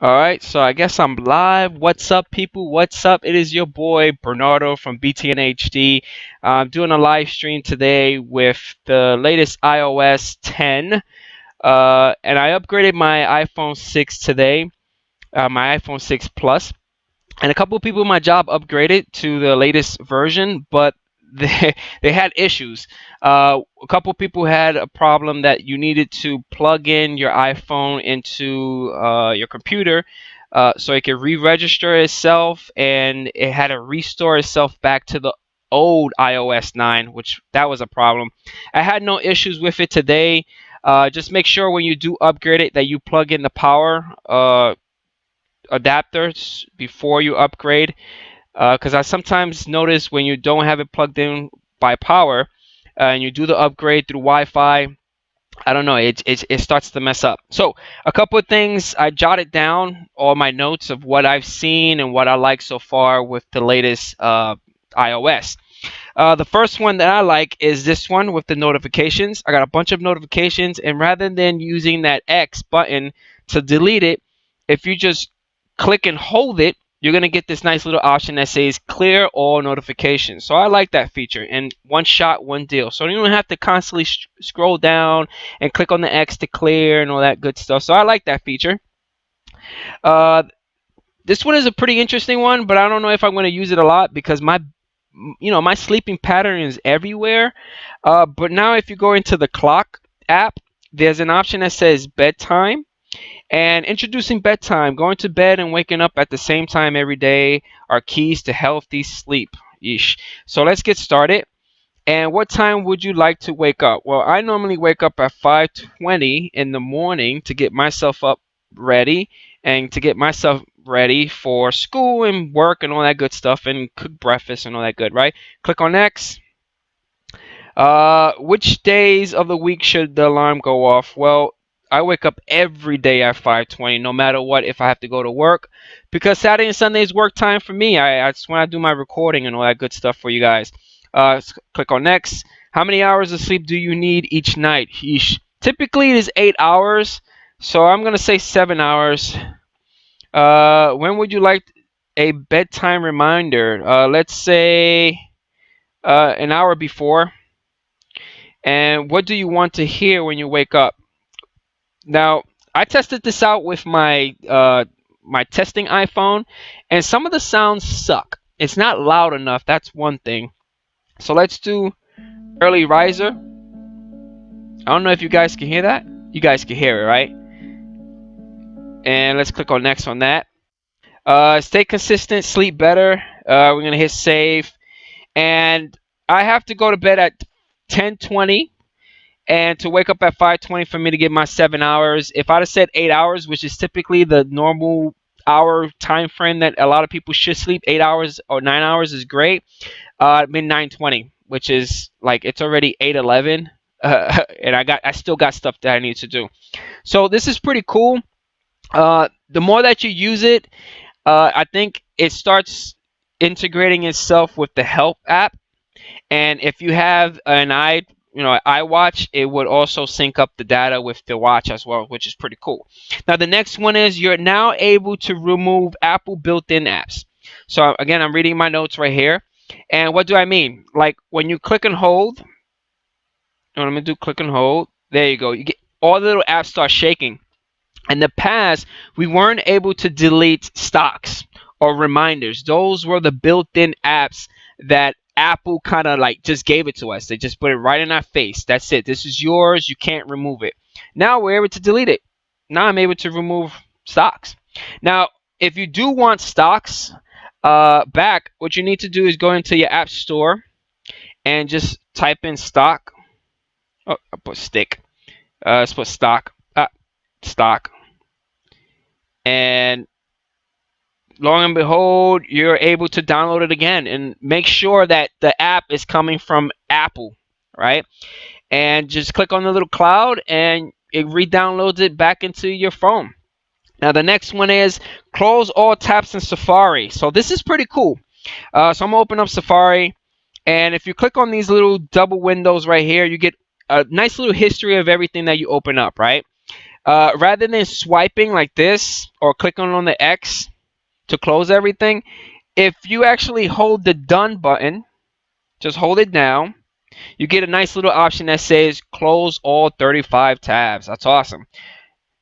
All right, so I guess I'm live. What's up, people? What's up? It is your boy Bernardo from BTNHD. I'm doing a live stream today with the latest iOS 10, and I upgraded my iPhone 6 today, my iPhone 6 Plus. And a couple of people in my job upgraded to the latest version, but they had issues. A couple of people had a problem that you needed to plug in your iPhone into your computer so it could re-register itself, and it had to restore itself back to the old iOS 9, which that was a problem. I had no issues with it today. Just make sure when you do upgrade it that you plug in the power adapters before you upgrade, because I sometimes notice when you don't have it plugged in by power and you do the upgrade through Wi-Fi, I don't know, it starts to mess up. So a couple of things I jotted down, all my notes of what I've seen and what I like so far with the latest iOS. The first one that I like is this one with the notifications. I got a bunch of notifications, and rather than using that X button to delete it, if you just click and hold it, you're going to get this nice little option that says clear all notifications. So I like that feature, and one shot, one deal. So you don't have to constantly scroll down and click on the X to clear and all that good stuff. So I like that feature. Uh, this one is a pretty interesting one, but I don't know if I'm going to use it a lot because my sleeping pattern is everywhere. But now if you go into the clock app, there's an option that says bedtime. And introducing bedtime, going to bed and waking up at the same time every day are keys to healthy sleep. Yeesh. So let's get started. And what time would you like to wake up? Well, I normally wake up at 5:20 in the morning to get myself up ready and to get myself ready for school and work and all that good stuff and cook breakfast and all that good, right? Click on next. Which days of the week should the alarm go off? Well, I wake up every day at 5:20, no matter what, if I have to go to work, because Saturday and Sunday is work time for me. That's when I do my recording and all that good stuff for you guys. Click on next. How many hours of sleep do you need each night? Yeesh. Typically, it is 8 hours, so I'm gonna say 7 hours. When would you like a bedtime reminder? Let's say an hour before. And what do you want to hear when you wake up? Now, I tested this out with my testing iPhone, and some of the sounds suck. It's not loud enough. That's one thing. So let's do early riser. I don't know if you guys can hear that. You guys can hear it, right? And let's click on next on that. Stay consistent, sleep better. We're gonna hit save, and I have to go to bed at 10:20 and to wake up at 5:20 for me to get my 7 hours. If I'd have said 8 hours, which is typically the normal hour time frame that a lot of people should sleep, 8 hours or 9 hours is great. I mean 9:20, which is like it's already 8:11, and I still got stuff that I need to do. So this is pretty cool. The more that you use it, I think it starts integrating itself with the Help app. And if you have an iWatch, it would also sync up the data with the watch as well, which is pretty cool. Now the next one is you're now able to remove Apple built-in apps. So again, I'm reading my notes right here. And what do I mean? Like when you click and hold, what I'm gonna do, click and hold. There you go. You get all the little apps start shaking. In the past, we weren't able to delete stocks or reminders. Those were the built-in apps that Apple kind of like just gave it to us. They just put it right in our face. That's it. This is yours. You can't remove it. Now we're able to delete it. Now I'm able to remove stocks. Now, if you do want stocks back, what you need to do is go into your app store and just type in stock. Oh, I put stick. Let's put stock. Stock. And lo and behold, you're able to download it again, and make sure that the app is coming from Apple, right? And just click on the little cloud and it re-downloads it back into your phone. Now the next one is close all tabs in Safari. So this is pretty cool. So I'm gonna open up Safari, and if you click on these little double windows right here, you get a nice little history of everything that you open up, right? Rather than swiping like this or clicking on the X to close everything, if you actually hold the done button, just hold it down, you get a nice little option that says close all 35 tabs. That's awesome.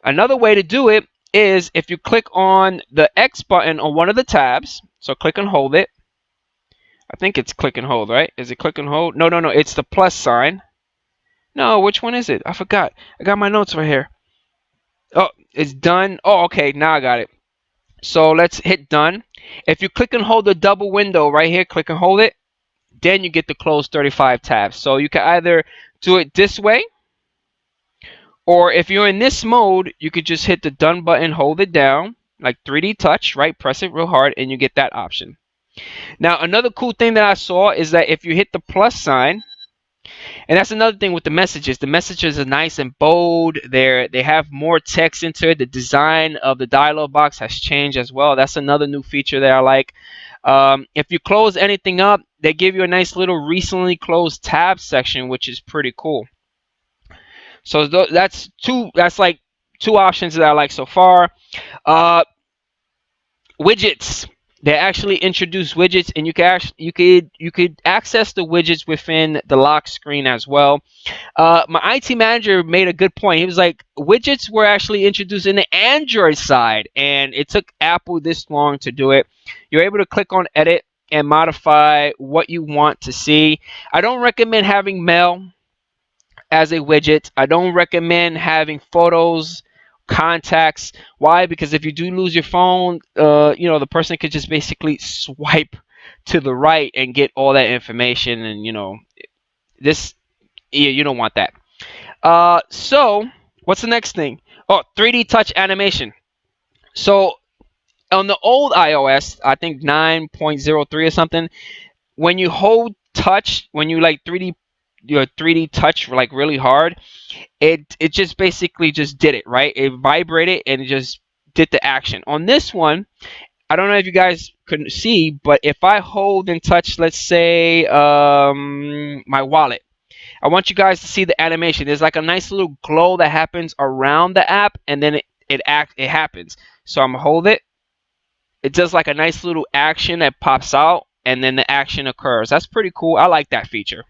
Another way to do it is if you click on the X button on one of the tabs, so click and hold it. I think it's click and hold, right? Is it click and hold? No, no, no, it's the plus sign. No, which one is it? I forgot. I got my notes right here. Oh, it's done. Oh, okay, now I got it. So let's hit done. If you click and hold the double window right here, click and hold it, then you get to close 35 tabs. So you can either do it this way, or if you're in this mode, you could just hit the done button, hold it down, like 3D touch, right? Press it real hard, and you get that option. Now, another cool thing that I saw is that if you hit the plus sign, and that's another thing with the messages. The messages are nice and bold. They have more text into it. The design of the dialog box has changed as well. That's another new feature that I like. If you close anything up, they give you a nice little recently closed tab section, which is pretty cool. So that's like two options that I like so far. Widgets. They actually introduced widgets, and you could access the widgets within the lock screen as well. My IT manager made a good point. He was like, widgets were actually introduced in the Android side, and it took Apple this long to do it. You're able to click on edit and modify what you want to see. I don't recommend having mail as a widget. I don't recommend having photos, contacts. Why? Because if you do lose your phone, the person could just basically swipe to the right and get all that information, and this, you don't want that. So what's the next thing? Oh, 3D touch animation. So on the old iOS, I think 9.03 or something, when you hold touch, when you like 3D touch like really hard, it just basically just did it, right? It vibrated and it just did the action. On this one, I don't know if you guys couldn't see, but if I hold and touch, let's say my wallet, I want you guys to see the animation. There's like a nice little glow that happens around the app, and then it happens. So I'm gonna hold it. It does like a nice little action that pops out, and then the action occurs. That's pretty cool. I like that feature.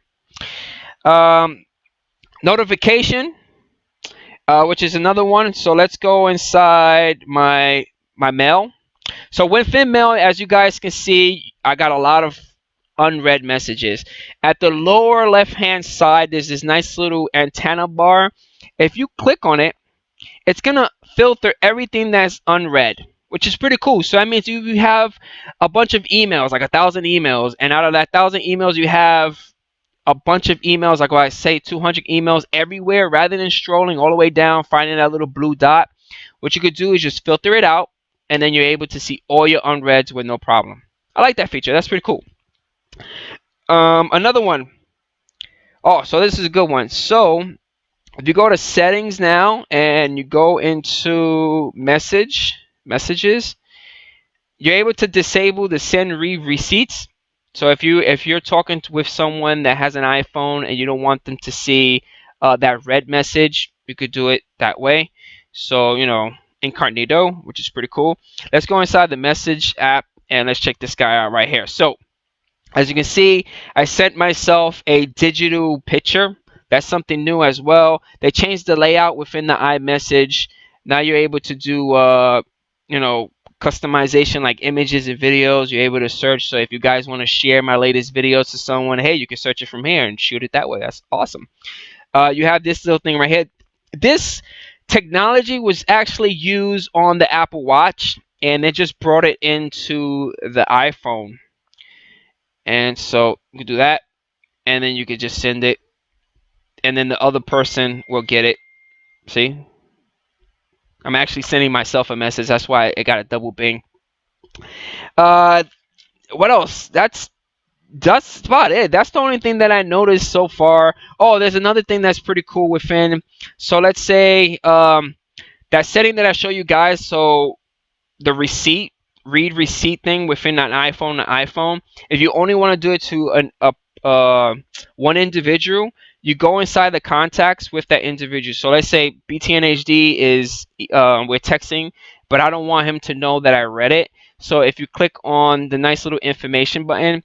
Notification, which is another one. So let's go inside my mail. So within mail, as you guys can see, I got a lot of unread messages. At the lower left hand side, there's this nice little antenna bar. If you click on it, it's gonna filter everything that's unread, which is pretty cool. So that means you have a bunch of emails, like 1,000 emails, and out of that 1,000 emails, you have a bunch of emails, like what I say, 200 emails everywhere. Rather than scrolling all the way down, finding that little blue dot, what you could do is just filter it out, and then you're able to see all your unreads with no problem. I like that feature. That's pretty cool. Another one. Oh, so this is a good one. So if you go to settings now and you go into messages, you're able to disable the send read receipts. So if you're talking with someone that has an iPhone and you don't want them to see that red message, you could do it that way. So incognito, which is pretty cool. Let's go inside the message app and let's check this guy out right here. So as you can see, I sent myself a digital picture. That's something new as well. They changed the layout within the iMessage. Now you're able to do customization like images and videos. You're able to search. So if you guys want to share my latest videos to someone, hey, you can search it from here and shoot it that way. That's awesome. You have this little thing right here. This technology was actually used on the Apple Watch, and they just brought it into the iPhone. And so you can do that, and then you can just send it, and then the other person will get it. See? I'm actually sending myself a message. That's why it got a double bing. What else? That's about it. That's the only thing that I noticed so far. Oh, there's another thing that's pretty cool within. So let's say that setting that I show you guys. So the read receipt thing within an iPhone. If you only want to do it to one individual, you go inside the contacts with that individual. So let's say BTNHD is we're texting, but I don't want him to know that I read it. So if you click on the nice little information button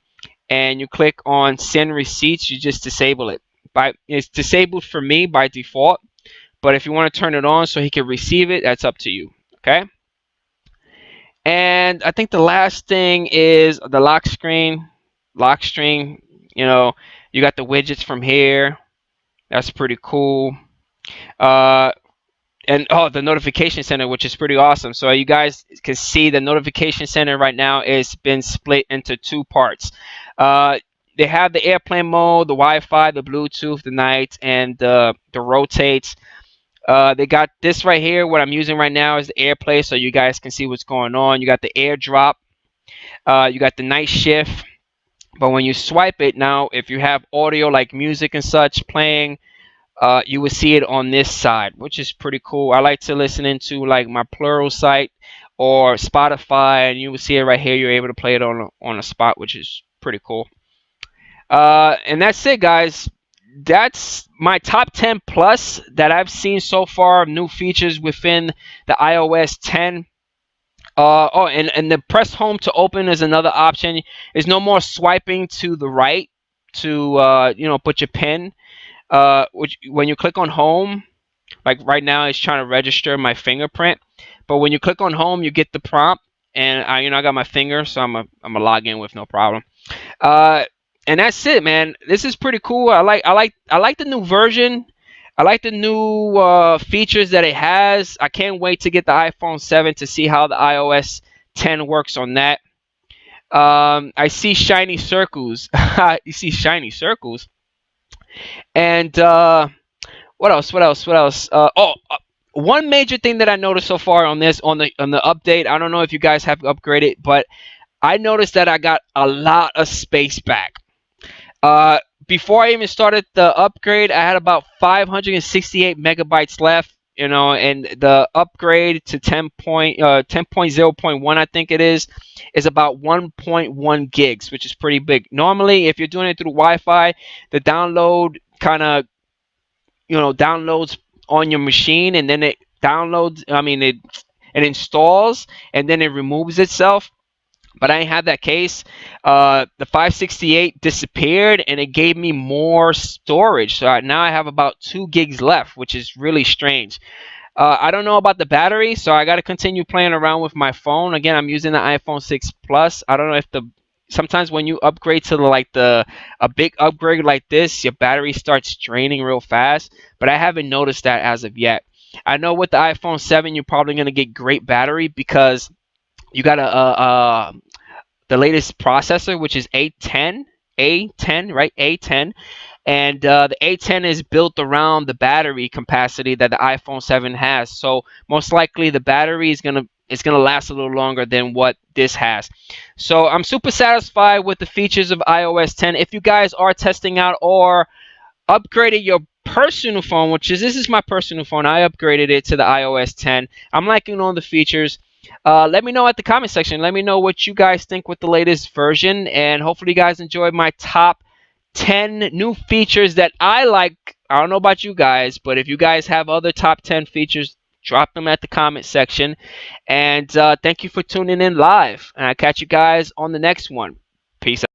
and you click on send receipts, you just disable it. It's disabled for me by default, but if you want to turn it on so he can receive it, that's up to you. Okay. And I think the last thing is the lock screen. Lock screen, you know, you got the widgets from here. That's pretty cool. Uh, and oh, the notification center, which is pretty awesome. So you guys can see the notification center right now is been split into two parts. Uh, they have the airplane mode, the Wi-Fi, the Bluetooth, the night, and the rotates. They got this right here. What I'm using right now is the AirPlay, so you guys can see what's going on. You got the AirDrop. You got the night shift. But when you swipe it now, if you have audio like music and such playing, you will see it on this side, which is pretty cool. I like to listen into like my Plural site or Spotify, and you will see it right here. You're able to play it on a spot, which is pretty cool. And that's it, guys. That's my top 10 plus that I've seen so far of new features within the iOS 10. And the press home to open is another option. There's no more swiping to the right to put your pin. Which when you click on home, like right now it's trying to register my fingerprint, but when you click on home, you get the prompt, and I got my finger, so I'm a log in with no problem. Uh, and that's it, man. This is pretty cool. I like the new version. I like the new features that it has. I can't wait to get the iPhone 7 to see how the iOS 10 works on that. I see shiny circles. You see shiny circles. And what else? What else? What else? One major thing that I noticed so far on this on the update. I don't know if you guys have upgraded, but I noticed that I got a lot of space back. Uh, Before I even started the upgrade, I had about 568 megabytes left. And the upgrade to 10.0.1, I think it is about 1.1 gigs, which is pretty big. Normally, if you're doing it through Wi-Fi, the download kind of downloads on your machine, and then it downloads. I mean, it installs and then it removes itself. But I ain't had that case. The 568 disappeared and it gave me more storage. So now I have about 2 gigs left, which is really strange. I don't know about the battery, so I got to continue playing around with my phone. Again, I'm using the iPhone 6 Plus. I don't know if sometimes when you upgrade to a big upgrade like this, your battery starts draining real fast. But I haven't noticed that as of yet. I know with the iPhone 7, you're probably gonna get great battery because you got the latest processor, which is A10, right? A10, and the A10 is built around the battery capacity that the iPhone 7 has. So most likely the battery is gonna last a little longer than what this has. So I'm super satisfied with the features of iOS 10. If you guys are testing out or upgraded your personal phone, this is my personal phone. I upgraded it to the iOS 10. I'm liking all the features. Let me know at the comment section. Let me know what you guys think with the latest version, and hopefully you guys enjoyed my top 10 new features that I like. I don't know about you guys, but if you guys have other top 10 features, drop them at the comment section. And thank you for tuning in live, and I'll catch you guys on the next one. Peace out.